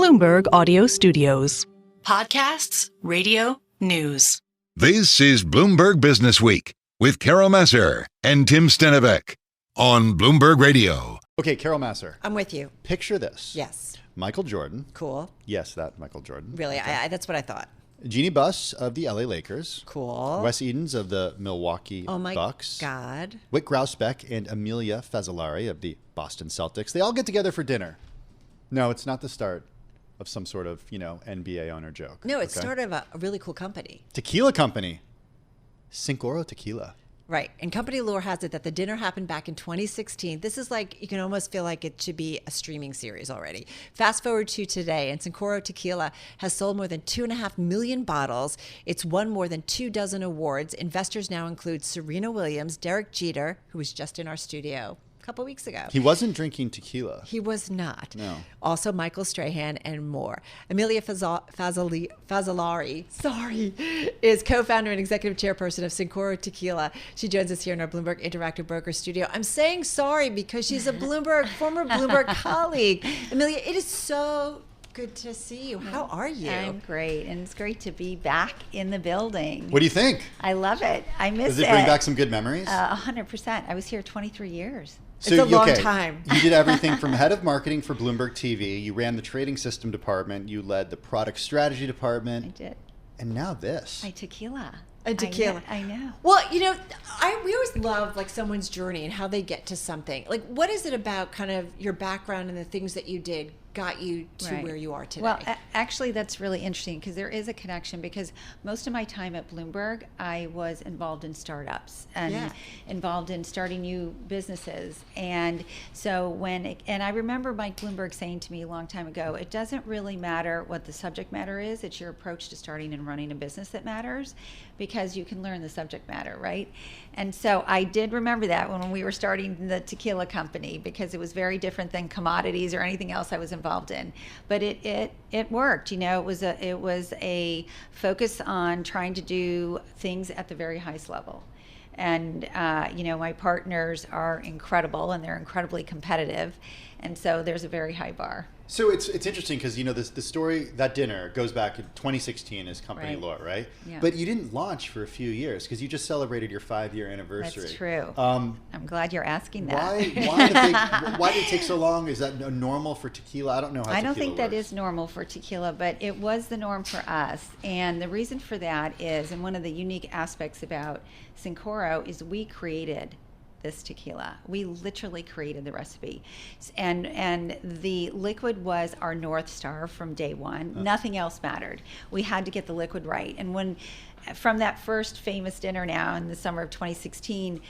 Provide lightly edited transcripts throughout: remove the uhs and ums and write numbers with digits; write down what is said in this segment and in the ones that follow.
Bloomberg Audio Studios. Podcasts, radio, news. This is Bloomberg Businessweek with Carol Massar and Tim Stenovec on Bloomberg Radio. Okay, Carol Massar. I'm with you. Picture this. Yes. Michael Jordan. Cool. Yes, that Michael Jordan. Really, Okay. that's what I thought. Jeannie Buss of the LA Lakers. Cool. Wes Edens of the Milwaukee Oh my Bucks. God. Whit Grauspec and Emilia Fazzalari of the Boston Celtics. They all get together for dinner. No, it's not the start of some sort of, NBA owner joke. No, it's okay? sort of a really cool company. Tequila company. Cincoro Tequila. Right. And company lore has it that the dinner happened back in 2016. This is like, you can almost feel like it should be a streaming series already. Fast forward to today, and Cincoro Tequila has sold more than 2.5 million bottles. It's won more than 24 awards. Investors now include Serena Williams, Derek Jeter, who was just in our studio a couple weeks ago. He wasn't drinking tequila. He was not. No. Also Michael Strahan and more. Emilia Fazzalari, is co-founder and executive chairperson of Cincoro Tequila. She joins us here in our Bloomberg Interactive Broker studio. I'm saying sorry because she's a former Bloomberg colleague. Emilia, it is so good to see you. How are you? I'm great, and it's great to be back in the building. What do you think? I love it. I miss it. Does it bring back some good memories? 100%. I was here 23 years. It's a long time. You did everything from head of marketing for Bloomberg TV. You ran the trading system department. You led the product strategy department. I did. And now this. Tequila. I know. Well, we always love like someone's journey and how they get to something. Like, what is it about kind of your background and the things that you did got you to where you are today? Well, actually, that's really interesting because there is a connection, because most of my time at Bloomberg, I was involved in startups and involved in starting new businesses. And so and I remember Mike Bloomberg saying to me a long time ago, it doesn't really matter what the subject matter is, it's your approach to starting and running a business that matters, because you can learn the subject matter, right? And so I did remember that when we were starting the tequila company, because it was very different than commodities or anything else I was involved in. But it worked. It was a focus on trying to do things at the very highest level. And my partners are incredible, and they're incredibly competitive, and so there's a very high bar. So it's interesting because the story, that dinner goes back in 2016 as company lore, right? Yeah. But you didn't launch for a few years because you just celebrated your 5-year anniversary. That's true. I'm glad you're asking that. Why did it take so long? Is that normal for tequila? I don't know how. I don't think that works. is normal for tequila, but it was the norm for us. And the reason for that is, and one of the unique aspects about Cincoro is we created this tequila. We literally created the recipe. And the liquid was our North Star from day one. Nothing else mattered. We had to get the liquid right. And from that first famous dinner now in the summer of 2016,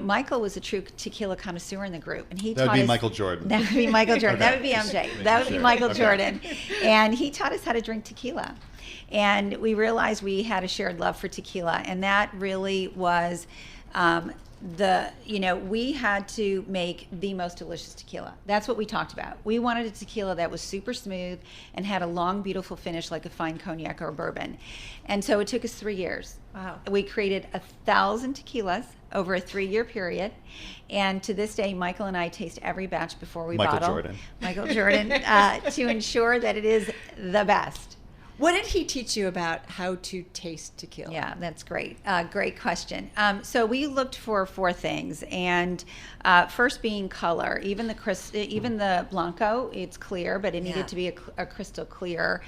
Michael was a true tequila connoisseur in the group, and that would be Michael Jordan. That would be Michael Jordan. Okay. That would be MJ. That would be Michael Jordan. And he taught us how to drink tequila. And we realized we had a shared love for tequila, and that really was we had to make the most delicious tequila. That's what we talked about. We wanted a tequila that was super smooth and had a long, beautiful finish like a fine cognac or bourbon. And so it took us 3 years. Wow. We created 1,000 tequilas over a 3-year period. And to this day, Michael and I taste every batch before we bottle. Michael Jordan, to ensure that it is the best. What did he teach you about how to taste tequila? Yeah, that's great. Great question. So we looked for 4 things, and first being color. Even the Blanco, it's clear, but it needed to be a crystal clear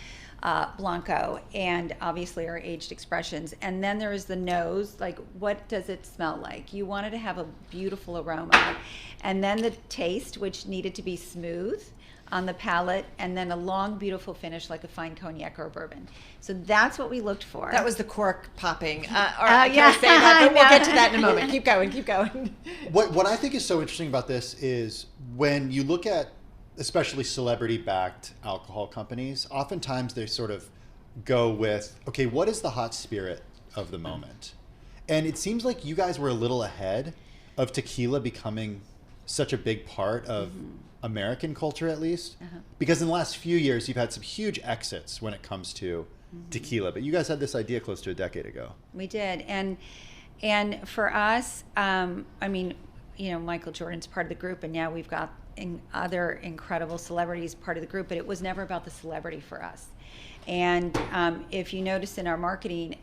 Blanco, and obviously our aged expressions. And then there is the nose, like what does it smell like? You wanted to have a beautiful aroma. And then the taste, which needed to be smooth on the palate, and then a long, beautiful finish like a fine cognac or bourbon. So that's what we looked for. That was the cork popping. I can't say that, but we'll get to that in a moment. Keep going. What I think is so interesting about this is when you look at especially celebrity-backed alcohol companies, oftentimes they sort of go with, okay, what is the hot spirit of the moment? And it seems like you guys were a little ahead of tequila becoming such a big part of American culture, at least, because in the last few years you've had some huge exits when it comes to tequila, but you guys had this idea close to a decade ago. We did, and for us, Michael Jordan's part of the group, and now we've got other incredible celebrities part of the group, but it was never about the celebrity for us. And if you notice in our marketing,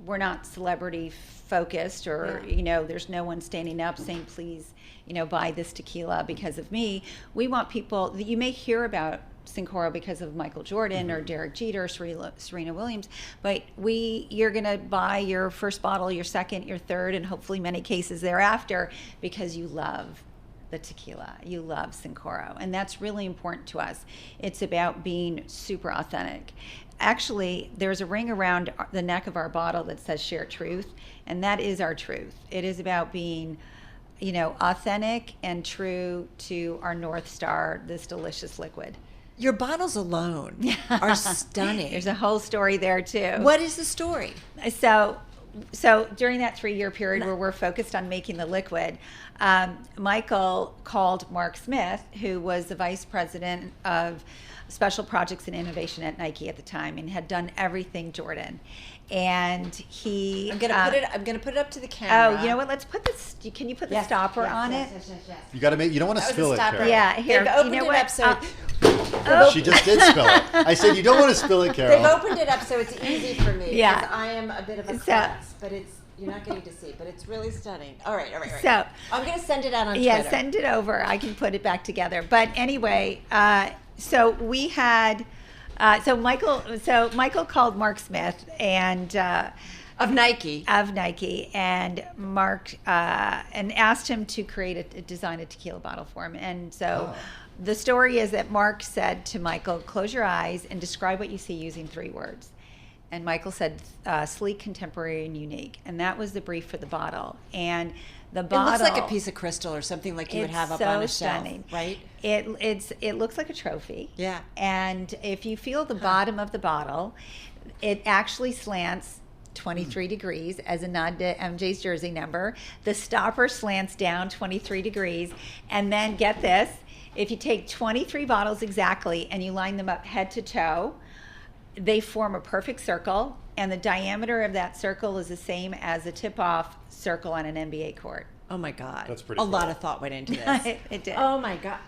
we're not celebrity focused, or there's no one standing up saying, please, buy this tequila because of me. We want people that you may hear about Cincoro because of Michael Jordan or Derek Jeter, Serena Williams, but you're going to buy your first bottle, your second, your third, and hopefully many cases thereafter because you love the tequila. You love Cincoro. And that's really important to us. It's about being super authentic. Actually, there's a ring around the neck of our bottle that says share truth, and that is our truth. It is about being, authentic and true to our North Star, this delicious liquid. Your bottles alone are stunning. There's a whole story there too. What is the story? So during that 3-year period where we're focused on making the liquid, Michael called Mark Smith, who was the vice president of special projects and innovation at Nike at the time, and had done everything Jordan. And he, I'm gonna put it up to the camera. Oh, you know what? Let's put this. Can you put the stopper on it? Yes. You got to make. You don't want to spill it, Carol. Yeah, here. They've opened it up so. She just did spill it. I said you don't want to spill it, Carol. They've opened it up so it's easy for me. Yeah. Because I am a bit of a klutz, but you're not getting to see, but it's really stunning. All right. So I'm gonna send it out on Twitter. Yeah, send it over. I can put it back together. But anyway, so we had. So Michael called Mark Smith and of Nike, and Mark and asked him to design a tequila bottle for him. And so the story is that Mark said to Michael, "Close your eyes and describe what you see using 3 words." And Michael said, "Sleek, contemporary, and unique." And that was the brief for the bottle. And the bottle, it looks like a piece of crystal or something like you would have up on a shelf, right? It looks like a trophy. Yeah. And if you feel the bottom of the bottle, it actually slants 23 degrees as a nod to MJ's jersey number. The stopper slants down 23 degrees. And then get this, if you take 23 bottles exactly and you line them up head to toe, they form a perfect circle, and the diameter of that circle is the same as the tip-off circle on an NBA court. Oh my God. That's pretty cool. A lot of thought went into this. It did. Oh my God.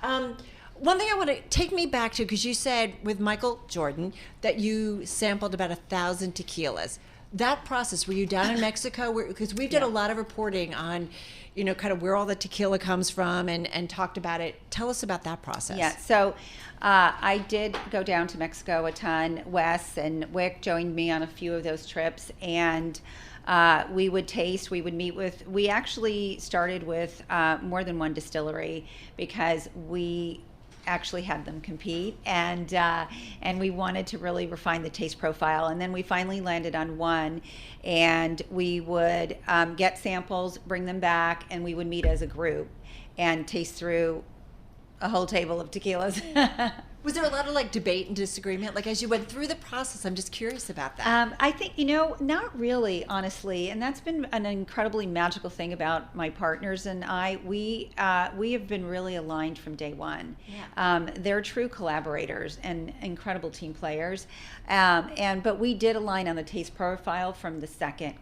One thing I want to take me back to, because you said with Michael Jordan that you sampled about 1,000 tequilas. That process, were you down in Mexico? Because we've done a lot of reporting on, kind of where all the tequila comes from and talked about it. Tell us about that process. Yeah, so I did go down to Mexico a ton. Wes and Wick joined me on a few of those trips, and we would taste, we actually started with more than one distillery because we actually had them compete, and we wanted to really refine the taste profile. And then we finally landed on one, and we would get samples, bring them back, and we would meet as a group and taste through a whole table of tequilas. Was there a lot of debate and disagreement? As you went through the process, I'm just curious about that. I think, not really, honestly. And that's been an incredibly magical thing about my partners and I. We have been really aligned from day one. Yeah. They're true collaborators and incredible team players. But we did align on the taste profile from the second,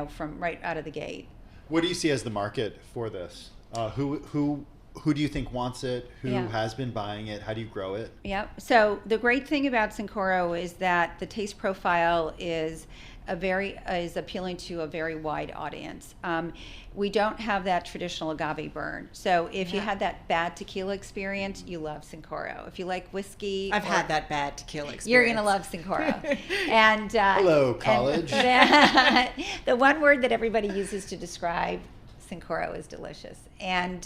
from right out of the gate. What do you see as the market for this? Who do you think wants it? Who has been buying it? How do you grow it? Yep. So the great thing about Cincoro is that the taste profile is appealing to a very wide audience. We don't have that traditional agave burn. So if you had that bad tequila experience, you love Cincoro. If you like whiskey, I've had that bad tequila experience. You're gonna love Cincoro. And hello, college. The one word that everybody uses to describe Cincoro is delicious, and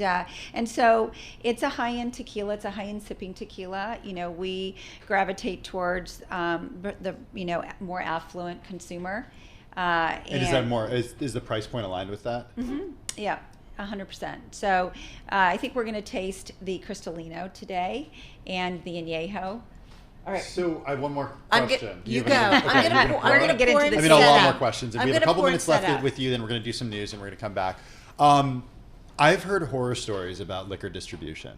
so it's a high-end tequila. It's a high-end sipping tequila. We gravitate towards the more affluent consumer. And is that more? Is the price point aligned with that? Mm-hmm. Yeah, 100%. So I think we're going to taste the Cristalino today and the Añejo. All right. So I have one more question. You go. We're going to get into this. I mean, a lot more questions. If we have a couple minutes left up with you, then we're going to do some news and we're going to come back. I've heard horror stories about liquor distribution,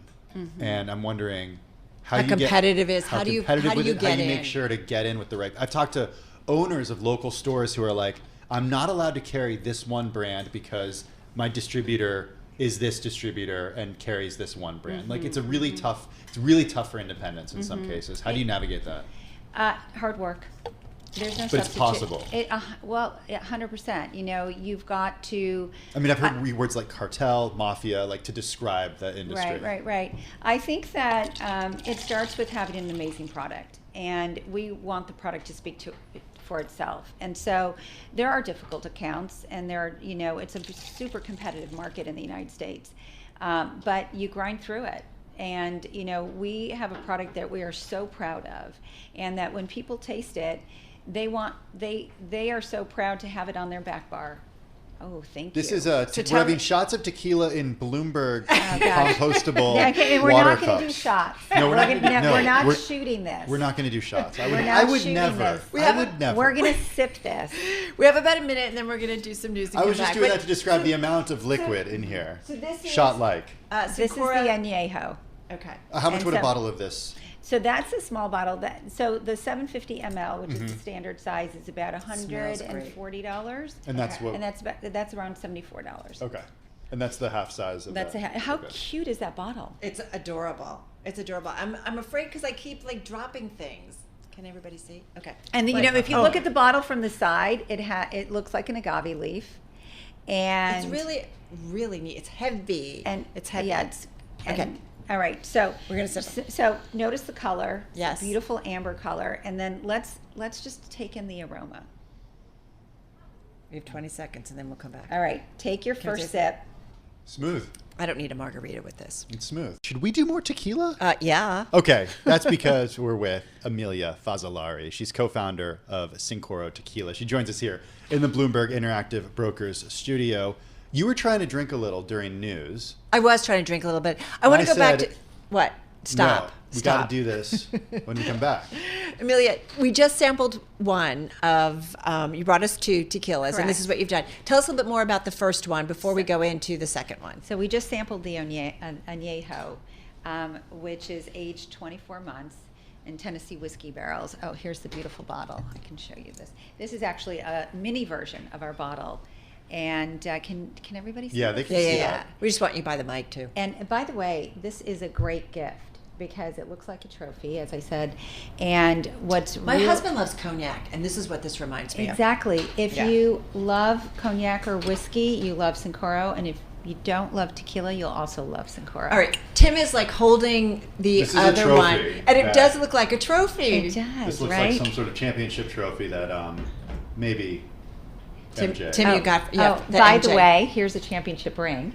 and I'm wondering how competitive is. How do you get in? How do you make sure to get in with the right? I've talked to owners of local stores who are like, I'm not allowed to carry this one brand because my distributor is this distributor and carries this one brand. Like it's really tough for independents in some cases. How do you navigate that? Hard work. There's no But it's substitute. possible. 100%. You know, you've got to. I mean, I've heard words like cartel, mafia, like to describe the industry. Right. I think that it starts with having an amazing product, and we want the product to speak for itself. And so there are difficult accounts, and it's a super competitive market in the United States, but you grind through it. And we have a product that we are so proud of, and that when people taste it, they are so proud to have it on their back bar. Oh, thank you. This is we're having shots of tequila in Bloomberg compostable and we're water not going to do cups. shots. No, we're not shooting this. We're not going to do shots. I would shooting never. this. I would never. We're going to sip this. We have about a minute, and then we're going to do some news. And I was come just back. doing that to describe the amount of liquid in here. So this is- Shot-like. This is the Añejo. Okay. How much and would a so- bottle of this? So that's a small bottle. So the 750 ml, which is the standard size, is about $140, And that's what? and that's around $74. Okay. And that's the half size of That's that. how Okay. cute is that bottle? It's adorable. It's adorable. I'm afraid because I keep like dropping things. Can everybody see? Okay. And if you look at the bottle from the side, it looks like an agave leaf, and It's really, really neat. It's heavy. and it's heavy. Yeah, Okay. All right, so We're gonna sip So notice the color. It's a Yes. beautiful amber color, and then let's just take in the aroma. We have 20 seconds, and then we'll come back. All right, take your Can I first taste sip. Smooth. I don't need a margarita with this. It's smooth. Should we do more tequila? Yeah. Okay, that's because we're with Emilia Fazzalari. She's co-founder of Cincoro Tequila. She joins us here in the Bloomberg Interactive Brokers studio. You were trying to drink a little during news. I was trying to drink a little bit. I want to go back said, to what? Stop. No, we Stop. got to do this when we come back. Amelia, we just sampled one of, you brought us two tequilas, and Correct. this is what you've done. Tell us a little bit more about the first one before we go into the second one. So we just sampled the Añejo, which is aged 24 months in Tennessee whiskey barrels. Oh, here's the beautiful bottle. I can show you this. This is actually a mini version of our bottle. And can everybody see Yeah, this? they can see Yeah. that. We just want you by the mic, too. And by the way, this is a great gift because it looks like a trophy, as I said. And what's My husband loves cognac, and this is what this reminds me Exactly. If Yeah. you love cognac or whiskey, you love Cincoro. And if you don't love tequila, you'll also love Cincoro. of. All right, Tim is like holding the This is a other trophy one, and it that- does look like a trophy. It does, This looks right? like some sort of championship trophy that maybe Tim, MJ. Tim, you got Oh, the by MJ. the way, here's a championship ring.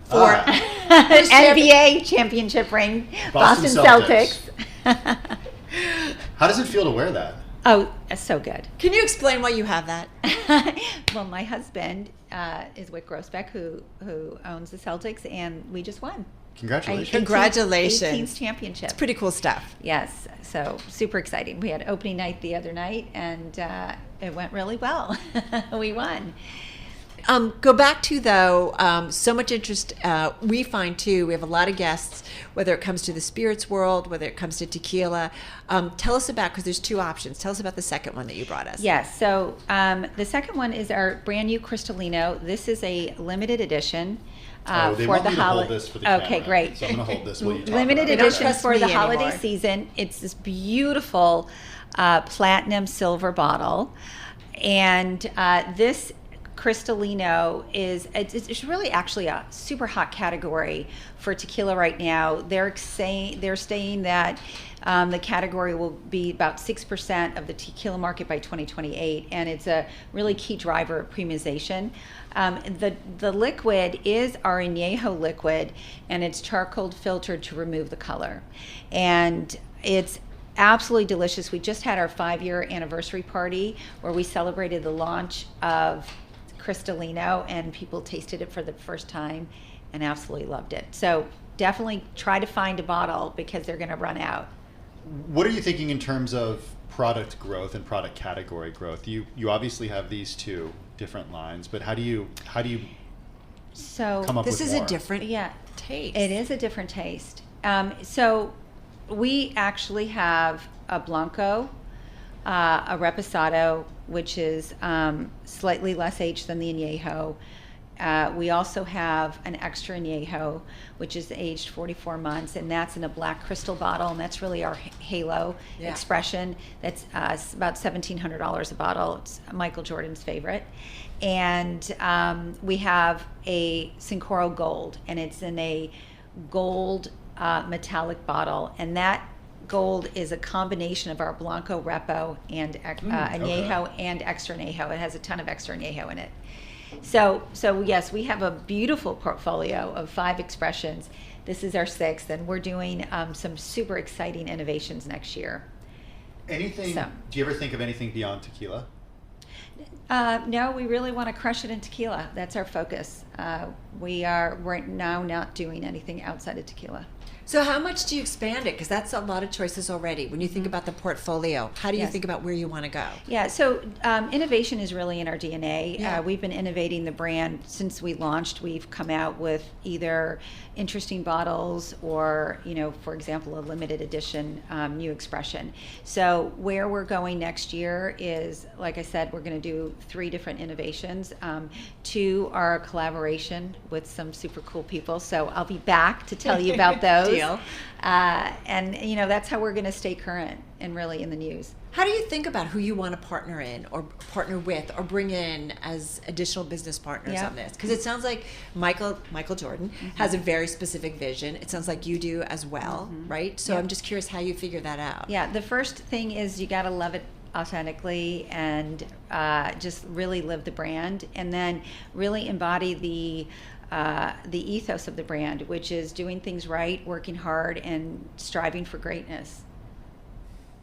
For NBA championship ring, Boston Boston Celtics. Celtics. How does it feel to wear that? Oh, that's so good. Can you explain why you have that? Well, my husband is Wick Grosbeck, who owns the Celtics, and we just won. Congratulations. Congratulations. 18th championship. Pretty cool stuff. Yes, so super exciting. We had opening night the other night, and it went really well. We won. Go back to, though, so much interest we find, too. We have a lot of guests, whether it comes to the spirits world, whether it comes to tequila. Tell us about, because there's two options. Tell us about the second one that you brought us. Yes, so the second one is our brand new Cristalino. This is a limited edition. They for want the me to hold this for the Okay, camera, great. So I'm going to hold this while you talk Limited about it. edition trust for me the holiday anymore. season. It's this beautiful platinum silver bottle, and this Cristalino it's really actually a super hot category for tequila right now. They're saying that the category will be about 6% of the tequila market by 2028, and it's a really key driver of premiumization. The liquid is our Añejo liquid, and it's charcoal filtered to remove the color, and it's absolutely delicious. We just had our 5-year anniversary party where we celebrated the launch of Cristalino, and people tasted it for the first time and absolutely loved it. So definitely try to find a bottle because they're going to run out. What are you thinking in terms of product growth and product category growth? You obviously have these two different lines, but how do you So come up This with is more? a different yeah, taste. it is a different taste. So we actually have a Blanco, a Reposado, which is slightly less aged than the Añejo, We also have an extra añejo, which is aged 44 months, and that's in a black crystal bottle, and that's really our halo expression. That's about $1,700 a bottle. It's Michael Jordan's favorite. And we have a Cincoro Gold, and it's in a gold metallic bottle, and that gold is a combination of our Blanco Repo and añejo and extra añejo. It has a ton of extra añejo in it. So yes, we have a beautiful portfolio of 5 expressions. This is our 6th, and we're doing some super exciting innovations next year. Anything? So. Do you ever think of anything beyond tequila? No, we really want to crush it in tequila. That's our focus. We're now not doing anything outside of tequila. So how much do you expand it? Because that's a lot of choices already. When you think about the portfolio, how do you think about where you want to go? Yeah, so innovation is really in our DNA. Yeah. We've been innovating the brand since we launched. We've come out with either interesting bottles or, for example, a limited edition new expression. So where we're going next year is, like I said, we're going to do 3 different innovations. 2 are a collaboration with some super cool people. So I'll be back to tell you about those. Deal. And that's how we're going to stay current and really in the news. How do you think about who you want to partner in or partner with or bring in as additional business partners on this? Because it sounds like Michael Jordan has a very specific vision. It sounds like you do as well, right? So I'm just curious how you figure that out. Yeah, the first thing is you got to love it authentically and just really live the brand, and then really embody the ethos of the brand, which is doing things right, working hard, and striving for greatness.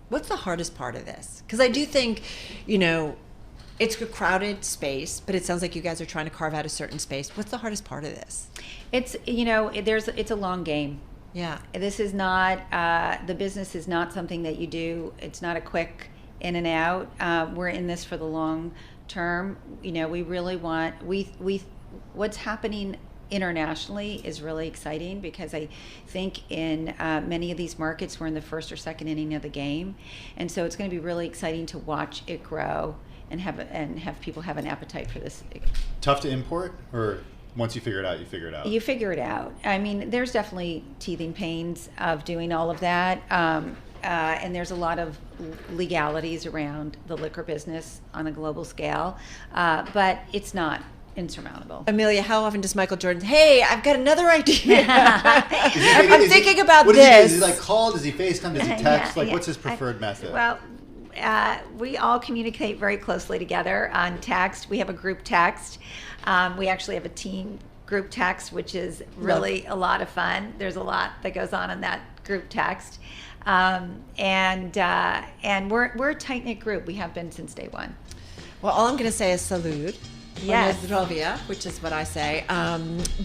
What's the hardest part of this? Because I do think, it's a crowded space, but it sounds like you guys are trying to carve out a certain space. What's the hardest part of this? It's a long game. Yeah. This is not the business is not something that you do. It's not a quick in and out. We're in this for the long term. We really want what's happening internationally is really exciting, because I think in many of these markets we're in the first or second inning of the game, and so it's going to be really exciting to watch it grow and have people have an appetite for this. Tough to import, or once you figure it out, you figure it out? You figure it out. I mean, there's definitely teething pains of doing all of that, and there's a lot of legalities around the liquor business on a global scale, but it's not insurmountable. Amelia, how often does Michael Jordan, hey, I've got another idea. I'm thinking about what this. Does he call? Does he FaceTime? Does he text? What's his preferred method? Well, we all communicate very closely together on text. We have a group text. We actually have a team group text, which is really a lot of fun. There's a lot that goes on in that group text. And we're a tight-knit group. We have been since day one. Well, all I'm going to say is salud. Yes. Zdravia, which is what I say.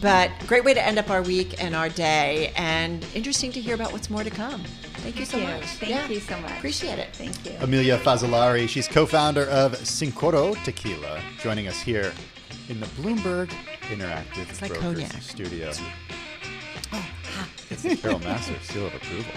But great way to end up our week and our day, and interesting to hear about what's more to come. Thank you so much. Thank you so much. Appreciate it. Thank you. Emilia Fazzalari, she's co-founder of Cincoro Tequila, joining us here in the Bloomberg Interactive like Brokers cognac. Studio. It's the Carol Massar seal of approval.